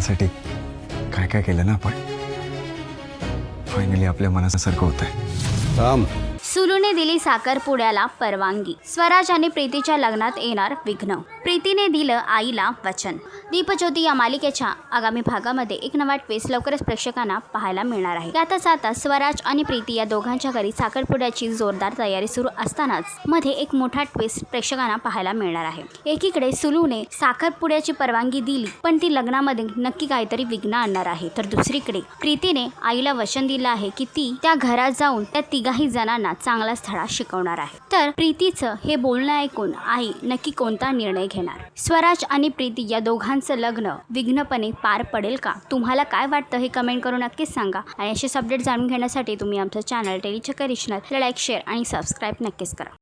घरासाठी काय काय केलं ना आपण. फायनली आपल्या मनासारखं होतंय. थांब. सुलूने दिली साखरपुड्याला परवानगी. स्वराज आणि प्रीतीच्या लग्नात येणार विघ्न. प्रीतीने दिलं आईला वचन. दीपज्योती या मालिकेच्या आगामी भागामध्ये एक नवा ट्विस्ट लवकरच प्रेक्षकांना पाहायला मिळणार आहे. यातच आता स्वराज आणि प्रीती या दोघांच्या घरी साखरपुड्याची जोरदार तयारी सुरू असतानाच मध्ये एक मोठा ट्विस्ट प्रेक्षकांना पाहायला मिळणार आहे. एकीकडे सुलूने साखरपुड्याची परवानगी दिली, पण ती लग्नामध्ये नक्की काहीतरी विघ्न आणणार आहे. तर दुसरीकडे प्रीतीने आईला वचन दिलं आहे की ती त्या घरात जाऊन त्या तिघाही जणांना चांगलाच धडा शिकवणार आहे. तर प्रीतीचं हे बोलणं ऐकून आई नक्की कोणता निर्णय घेणार? स्वराज आणि प्रीती या दोघांचं लग्न विघ्नपणे पार पडेल का? तुम्हाला काय वाटतं हे कमेंट करून नक्कीच सांगा. आणि असेच अपडेट जाणून घेण्यासाठी तुम्ही आमचं channel Tellychakkar regional like, share आणि सबस्क्राईब नक्कीच करा.